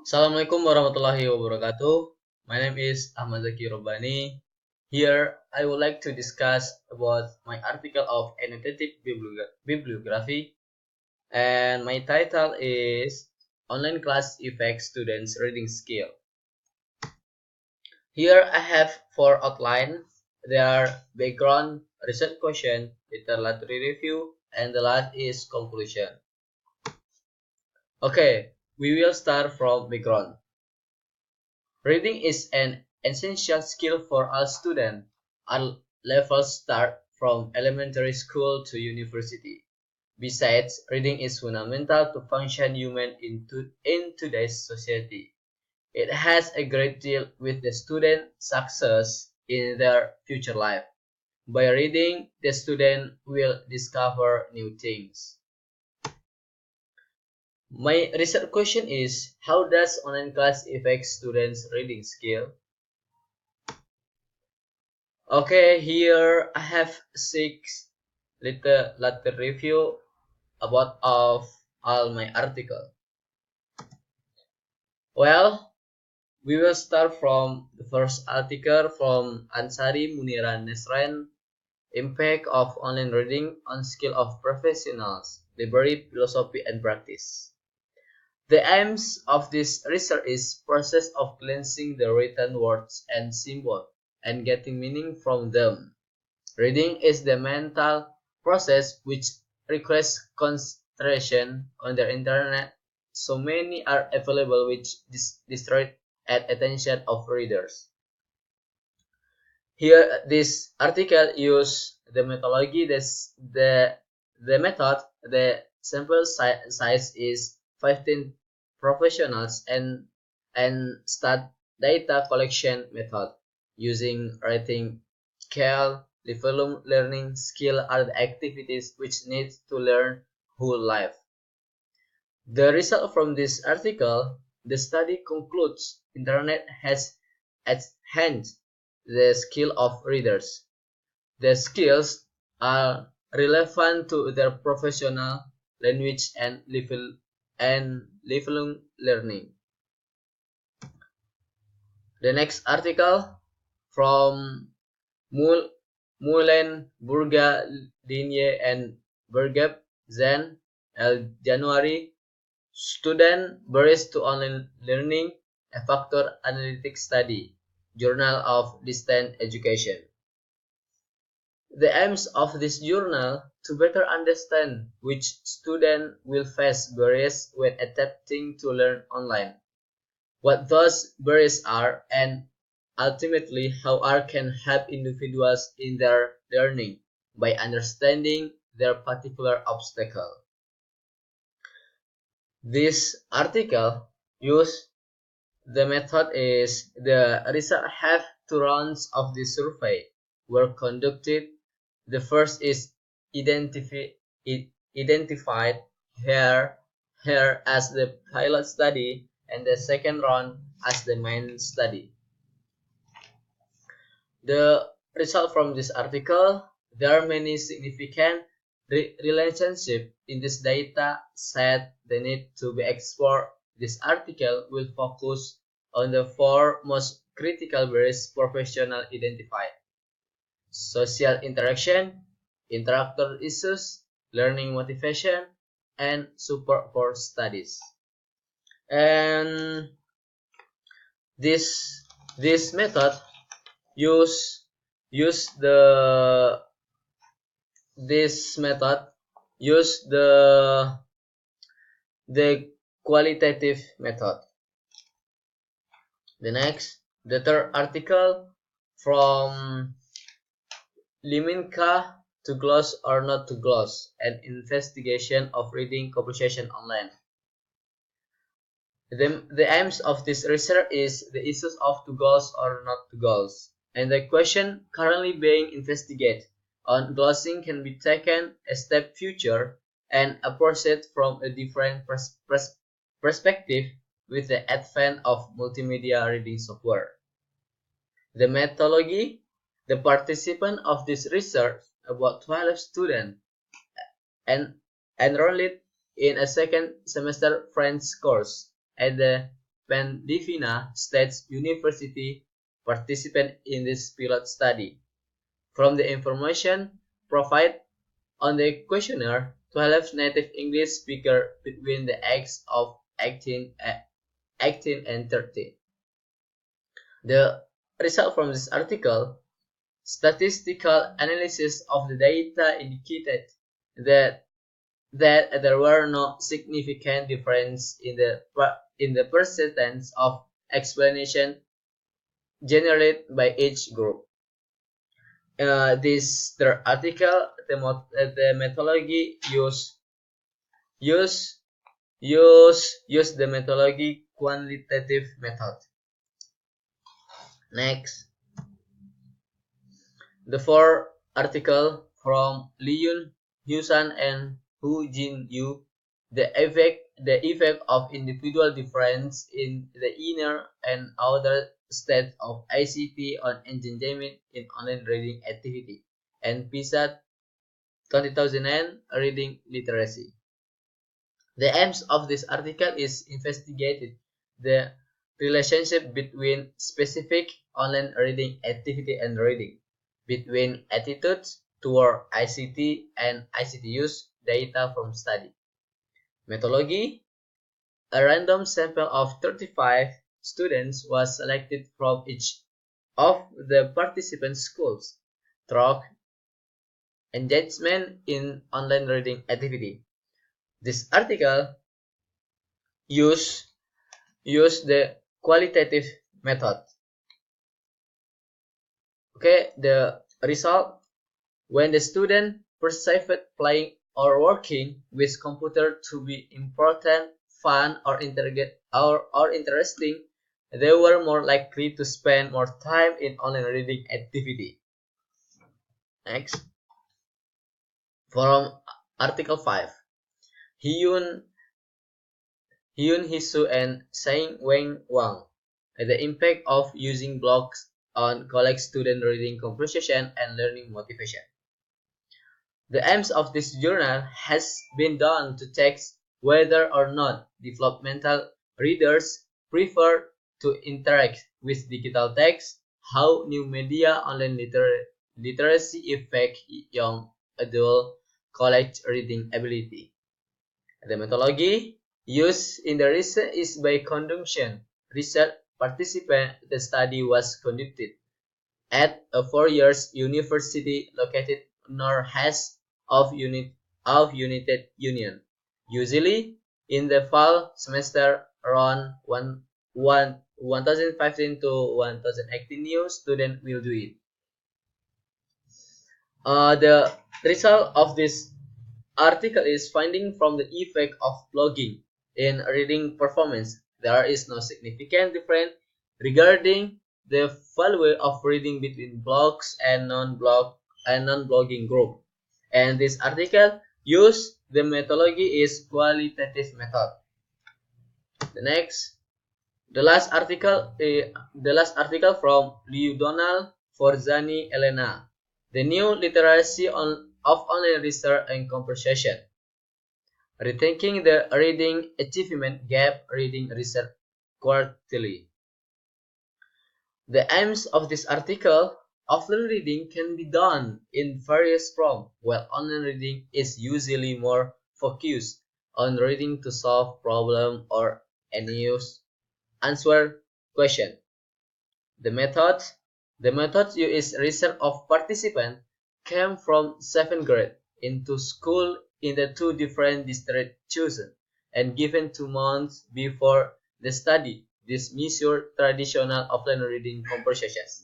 Assalamualaikum warahmatullahi wabarakatuh. My name is Ahmad Dzakiy. Here, I would like to discuss about my article of annotated bibliography, and my title is Online Class Affects Students' Reading Skill. Here, I have four outlines. They are background, research question, literary review, and the last is conclusion. Okay, we will start from background. Reading is an essential skill for all students. All levels start from elementary school to university. Besides, reading is fundamental to function human in today's society. It has a great deal with the student success in their future life. By reading, the student will discover new things. My research question is, how does online class affect students' reading skill? Okay, here I have six little review about of all my article. Well, we will start from the first article from Ansari Munira Nesran, Impact of Online Reading on Skill of Professionals, Library, Philosophy, and Practice. The aims of this research is process of cleansing the written words and symbols and getting meaning from them. Reading is the mental process which requires concentration on the internet. So many are available which distract at attention of readers. Here, this article use the methodology. The method. The sample size is 15 professionals and start data collection method using writing scale. Lifelong learning skill are the activities which need to learn whole life. The result from this article, the study concludes internet has enhanced the skill of readers. The skills are relevant to their professional, language, and lifelong learning. The next article from Moulin, Burga, Digne, and Bergep, Zen, January. Student barriers to online learning, a factor analytic study, Journal of Distance Education. The aims of this journal to better understand which student will face barriers when attempting to learn online, what those barriers are, and ultimately how art can help individuals in their learning by understanding their particular obstacle. This article use the method is the result have two rounds of the survey were conducted. The first is identified here as the pilot study, and the second round as the main study. The result from this article, there are many significant relationships in this data set that need to be explored. This article will focus on the four most critical barriers professionals identified: social interaction, interactor issues, learning motivation, and support for studies. And this method use use the this method use the qualitative method. The third article from Liminka, to gloss or not to gloss, an investigation of reading comprehension online. The aims of this research is the issues of to gloss or not to gloss, and the question currently being investigated on glossing can be taken a step further and approached from a different perspective with the advent of multimedia reading software. The methodology, the participants of this research, about 12 students, and enrolled in a second semester French course at the Pennsylvania State University participant in this pilot study. From the information provided on the questionnaire, 12 native English speakers between the ages of 18 and 30. The result from this article, statistical analysis of the data indicated that there were no significant difference in the percentage of explanation generated by each group. The article, the methodology use the methodology quantitative method. Next, the fourth article from Liyun, Husan, and Hu Jin Yu, the effect of individual difference in the inner and outer state of ICT on engagement in online reading activity, and PISA 2009 reading literacy. The aims of this article is investigated the relationship between specific online reading activity and reading, between attitudes toward ICT and ICT use data from study. Methodology: a random sample of 35 students was selected from each of the participant schools through engagement in online reading activity. This article use the qualitative method. Okay, the result: when the student perceived playing or working with computer to be important, fun, or interesting, they were more likely to spend more time in online reading activity. Next, from article 5, Hyun Hisu and Sang Weng Wang, the impact of using blogs on college student reading comprehension and learning motivation. The aims of this journal has been done to test whether or not developmental readers prefer to interact with digital text, how new media online literacy affect young adult college reading ability. The methodology used in the research is by conjunction research participant. The study was conducted at a 4-year university located northeast of United Union. Usually, in the fall semester, around 1015 to 1018 new students will do it. The result of this article is finding from the effect of blogging in reading performance. There is no significant difference regarding the value of reading between blogs and non-blogging group. And this article use the methodology is qualitative method. The last article from Liu Donald Forzani Elena, the new literacy of online research and comprehension, rethinking the reading achievement gap, reading research quarterly. The aims of this article: offline reading can be done in various forms, while online reading is usually more focused on reading to solve problems or answer questions. The methods used research of participants came from 7th grade into school in the 2 different districts chosen and given 2 months before the study. This measure traditional offline reading comprehensions.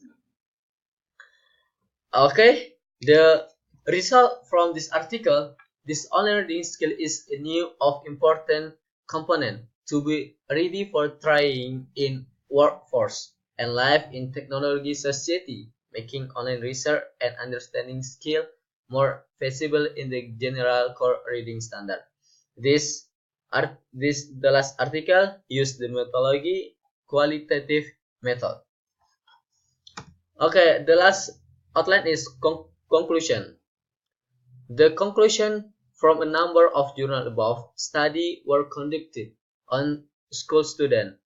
Okay, the result from this article: this online reading skill is a new of important component to be ready for trying in workforce and life in technology society, making online research and understanding skill more feasible in the general core reading standard. The last article used the methodology qualitative method. Okay, the last outline is conclusion. The conclusion from a number of journals above study were conducted on school students.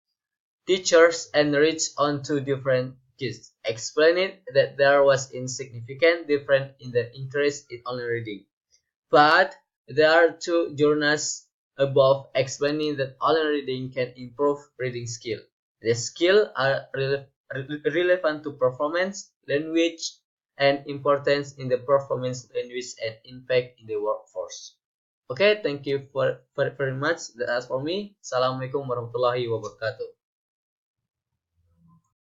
teachers enriched on two different kids, explaining that there was insignificant difference in the interest in online reading. But there are two journals above explaining that online reading can improve reading skill. The skills are relevant to performance, language, and importance in the performance language and impact in the workforce. Okay, thank you for very much. That's for me. Assalamualaikum warahmatullahi wabarakatuh.